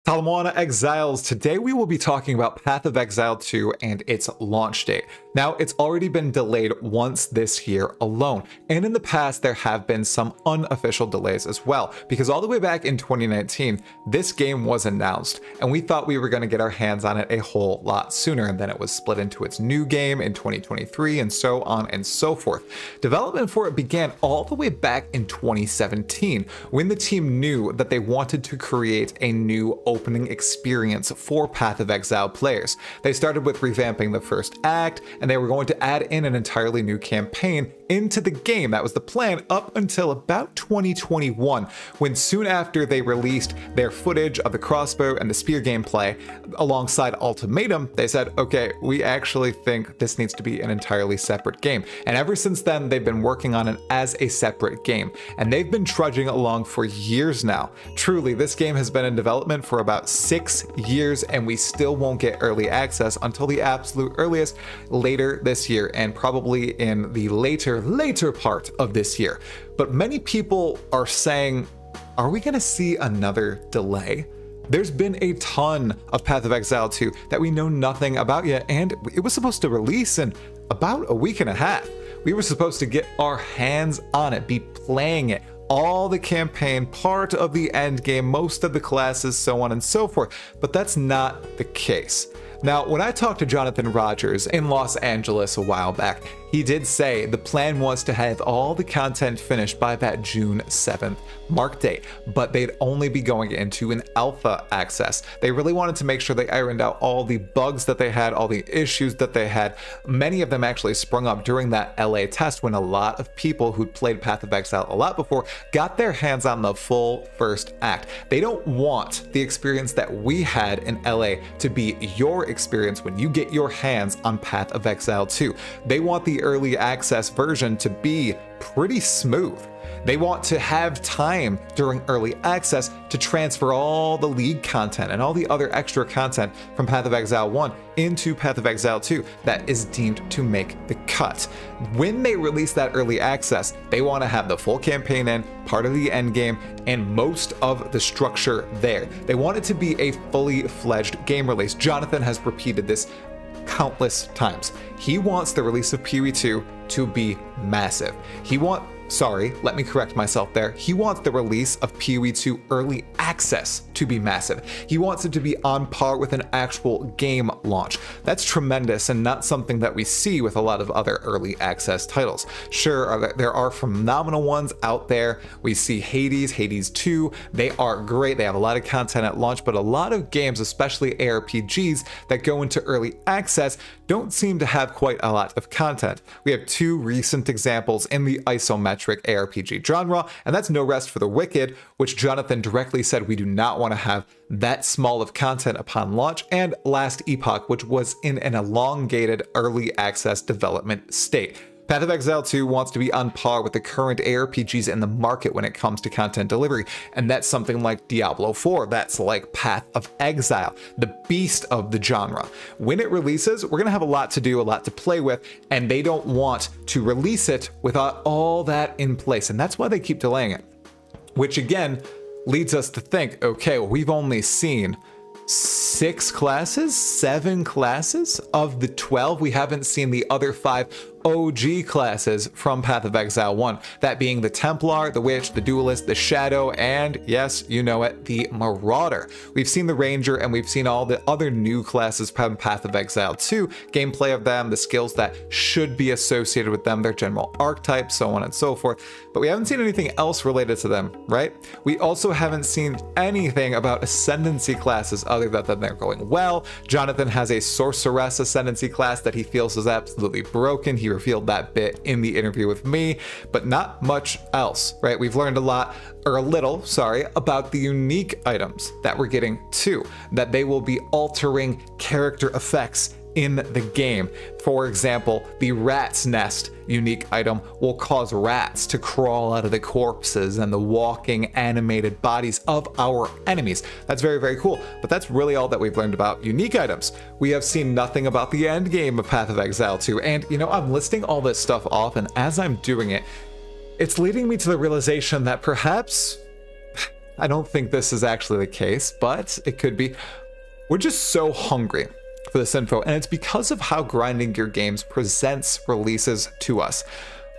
Kalamwana Exiles. Today we will be talking about Path of Exile 2 and its launch date. Now, it's already been delayed once this year alone, and in the past there have been some unofficial delays as well, because all the way back in 2019, this game was announced, and we thought we were going to get our hands on it a whole lot sooner, and then it was split into its new game in 2023, and so on and so forth. Development for it began all the way back in 2017, when the team knew that they wanted to create a new opening experience for Path of Exile players. They started with revamping the first act, and they were going to add in an entirely new campaign into the game. That was the plan up until about 2021, when soon after they released their footage of the crossbow and the spear gameplay alongside Ultimatum, they said, okay, we actually think this needs to be an entirely separate game. And ever since then, they've been working on it as a separate game, and they've been trudging along for years now. Truly, this game has been in development for about 6 years, and we still won't get early access until the absolute earliest later this year, and probably in the later part of this year. But many people are saying, are we gonna see another delay? There's been a ton of Path of Exile 2 that we know nothing about yet, and it was supposed to release in about a week and a half. We were supposed to get our hands on it, be playing it, all the campaign, part of the end game, most of the classes, so on and so forth, but that's not the case. Now, when I talked to Jonathan Rogers in Los Angeles a while back, he did say the plan was to have all the content finished by that June 7th mark date, but they'd only be going into an alpha access. They really wanted to make sure they ironed out all the bugs that they had, all the issues that they had. Many of them actually sprung up during that LA test, when a lot of people who'd played Path of Exile a lot before got their hands on the full first act. They don't want the experience that we had in LA to be your experience when you get your hands on Path of Exile 2. They want the early access version to be pretty smooth. They want to have time during early access to transfer all the league content and all the other extra content from Path of Exile 1 into Path of Exile 2 that is deemed to make the cut. When they release that early access, they want to have the full campaign in, part of the end game, and most of the structure there. They want it to be a fully fledged game release. Jonathan has repeated this countless times. He wants the release of PoE2 to be massive. Let me correct myself there. He wants the release of PoE2 early access to be massive. He wants it to be on par with an actual game launch. That's tremendous and not something that we see with a lot of other early access titles. Sure, there are phenomenal ones out there. We see Hades 2. They are great. They have a lot of content at launch, but a lot of games, especially ARPGs that go into early access, don't seem to have quite a lot of content. We have two recent examples in the isometric ARPG genre, and that's No Rest for the Wicked, which Jonathan directly said we do not want to have that small of content upon launch, and Last Epoch, which was in an elongated early access development state. Path of Exile 2 wants to be on par with the current ARPGs in the market when it comes to content delivery, and that's something like Diablo 4, that's like Path of Exile, the beast of the genre. When it releases, we're gonna have a lot to do, a lot to play with, and they don't want to release it without all that in place, and that's why they keep delaying it. Which again, leads us to think, okay, well, we've only seen 7 classes of the 12. We haven't seen the other 5 OG classes from Path of Exile 1, that being the Templar, the Witch, the Duelist, the Shadow, and yes, you know it, the Marauder. We've seen the Ranger, and we've seen all the other new classes from Path of Exile 2, gameplay of them, the skills that should be associated with them, their general archetypes, so on and so forth, but we haven't seen anything else related to them, right? We also haven't seen anything about Ascendancy classes other than they're going well. Jonathan has a Sorceress Ascendancy class that he feels is absolutely broken. He revealed that bit in the interview with me, but not much else, right? We've learned a little, about the unique items that we're getting too, that they will be altering character effects in the game. For example, the Rat's Nest unique item will cause rats to crawl out of the corpses and the walking animated bodies of our enemies. That's very, very cool, but that's really all that we've learned about unique items. We have seen nothing about the end game of Path of Exile 2, and you know, I'm listing all this stuff off, and as I'm doing it, it's leading me to the realization that perhaps I don't think this is actually the case, but it could be. We're just so hungry for this info, and it's because of how Grinding Gear Games presents releases to us.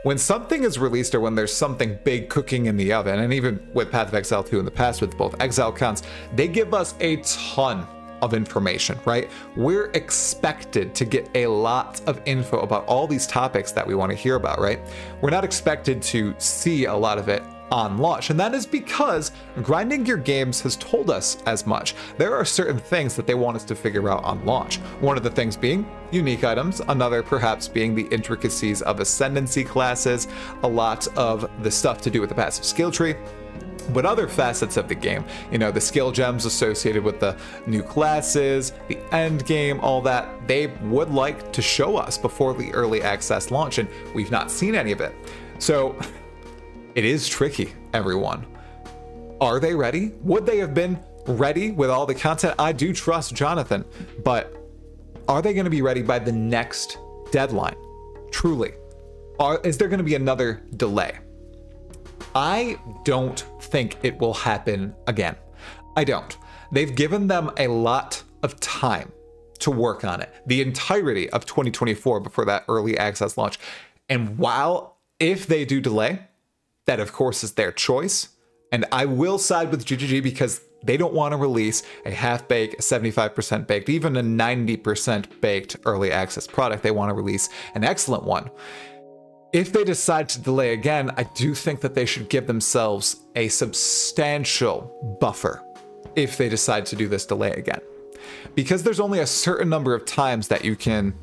When something is released or when there's something big cooking in the oven, and even with Path of Exile 2 in the past with both Exile counts, they give us a ton of information, right? We're expected to get a lot of info about all these topics that we want to hear about, right? We're not expected to see a lot of it on launch, and that is because Grinding Gear Games has told us as much. There are certain things that they want us to figure out on launch. One of the things being unique items, another perhaps being the intricacies of ascendancy classes, a lot of the stuff to do with the passive skill tree, but other facets of the game, you know, the skill gems associated with the new classes, the end game, all that, they would like to show us before the early access launch, and we've not seen any of it. So it is tricky, everyone. Are they ready? Would they have been ready with all the content? I do trust Jonathan, but are they going to be ready by the next deadline? Truly. Is there going to be another delay? I don't think it will happen again. I don't. They've given them a lot of time to work on it, the entirety of 2024 before that early access launch. And while, if they do delay, that of course is their choice. And I will side with GGG because they don't want to release a half-baked, a 75% baked, even a 90% baked early access product. They want to release an excellent one. If they decide to delay again, I do think that they should give themselves a substantial buffer if they decide to do this delay again. Because there's only a certain number of times that you can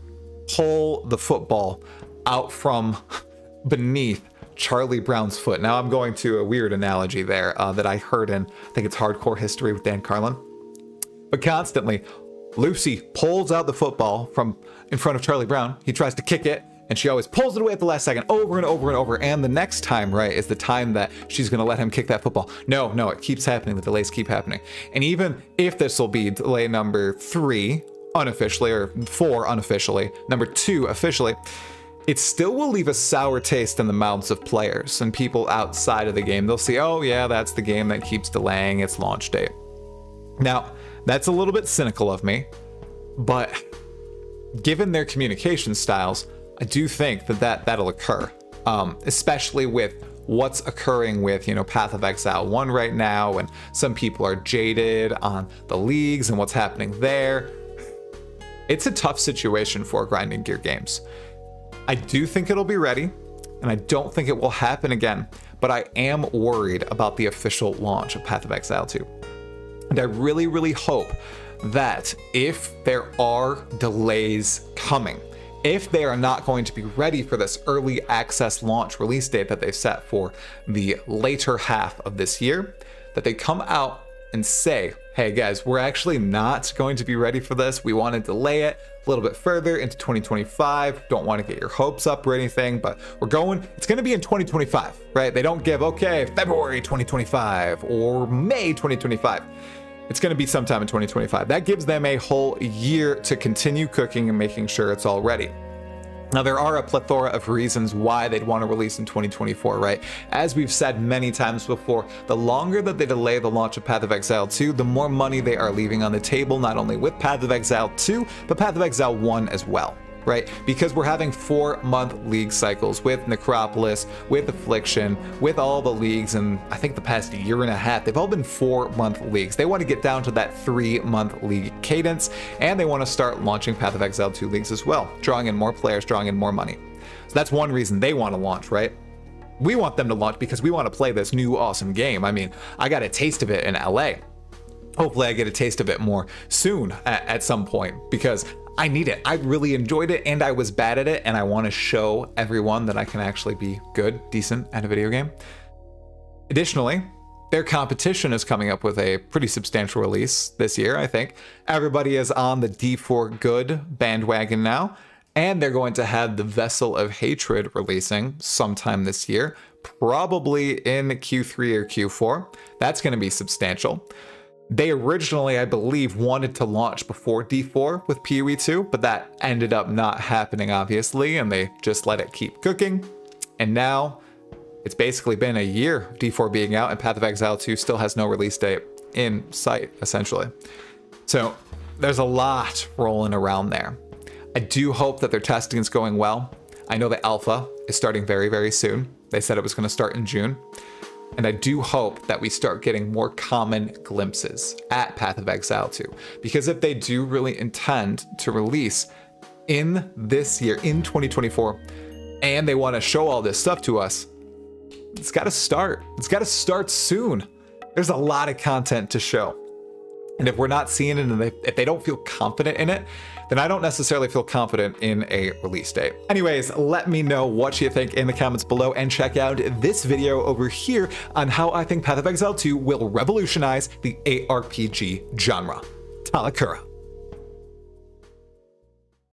pull the football out from beneath Charlie Brown's foot. Now I'm going to a weird analogy there that I heard in, I think it's Hardcore History with Dan Carlin. But constantly, Lucy pulls out the football from in front of Charlie Brown. He tries to kick it, and she always pulls it away at the last second, over and over and over. And the next time, right, is the time that she's going to let him kick that football. No, it keeps happening. The delays keep happening. And even if this will be delay number 3 unofficially, or 4 unofficially, number 2 officially, it still will leave a sour taste in the mouths of players and people outside of the game. They'll see, oh yeah, that's the game that keeps delaying its launch date. Now, that's a little bit cynical of me, but given their communication styles, I do think that that'll occur, especially with what's occurring with, you know, Path of Exile 1 right now, and some people are jaded on the leagues and what's happening there. It's a tough situation for Grinding Gear Games. I do think it'll be ready, and I don't think it will happen again, but I am worried about the official launch of Path of Exile 2. And I really, really hope that if there are delays coming, if they are not going to be ready for this early access launch release date that they've set for the later half of this year, that they come out and say, hey guys, we're actually not going to be ready for this. We want to delay it a little bit further into 2025. Don't want to get your hopes up or anything, but it's going to be in 2025, right? They don't give, okay, February 2025 or May 2025. It's going to be sometime in 2025. That gives them a whole year to continue cooking and making sure it's all ready. Now, there are a plethora of reasons why they'd want to release in 2024, right? As we've said many times before, the longer that they delay the launch of Path of Exile 2, the more money they are leaving on the table, not only with Path of Exile 2, but Path of Exile 1 as well, right? Because we're having 4-month league cycles with Necropolis, with Affliction, with all the leagues, and I think the past year and a half, they've all been 4-month leagues. They want to get down to that 3-month league cadence, and they want to start launching Path of Exile 2 leagues as well, drawing in more players, drawing in more money. So that's one reason they want to launch, right? We want them to launch because we want to play this new awesome game. I mean, I got a taste of it in LA. Hopefully I get a taste of it more soon at some point, because I need it. I really enjoyed it, and I was bad at it, and I want to show everyone that I can actually be good, decent at a video game. Additionally, their competition is coming up with a pretty substantial release this year, I think. Everybody is on the D4 Good bandwagon now, and they're going to have the Vessel of Hatred releasing sometime this year, probably in Q3 or Q4. That's going to be substantial. They originally, I believe, wanted to launch before D4 with PoE 2, but that ended up not happening, obviously, and they just let it keep cooking. And now it's basically been a year of D4 being out, and Path of Exile 2 still has no release date in sight, essentially. So there's a lot rolling around there. I do hope that their testing is going well. I know the alpha is starting very, very soon. They said it was going to start in June. And I do hope that we start getting more common glimpses at Path of Exile 2. Because if they do really intend to release in this year, in 2024, and they want to show all this stuff to us, it's got to start. It's got to start soon. There's a lot of content to show. And if we're not seeing it, and if they don't feel confident in it, then I don't necessarily feel confident in a release date. Anyways, let me know what you think in the comments below, and check out this video over here on how I think Path of Exile 2 will revolutionize the ARPG genre. Talakura.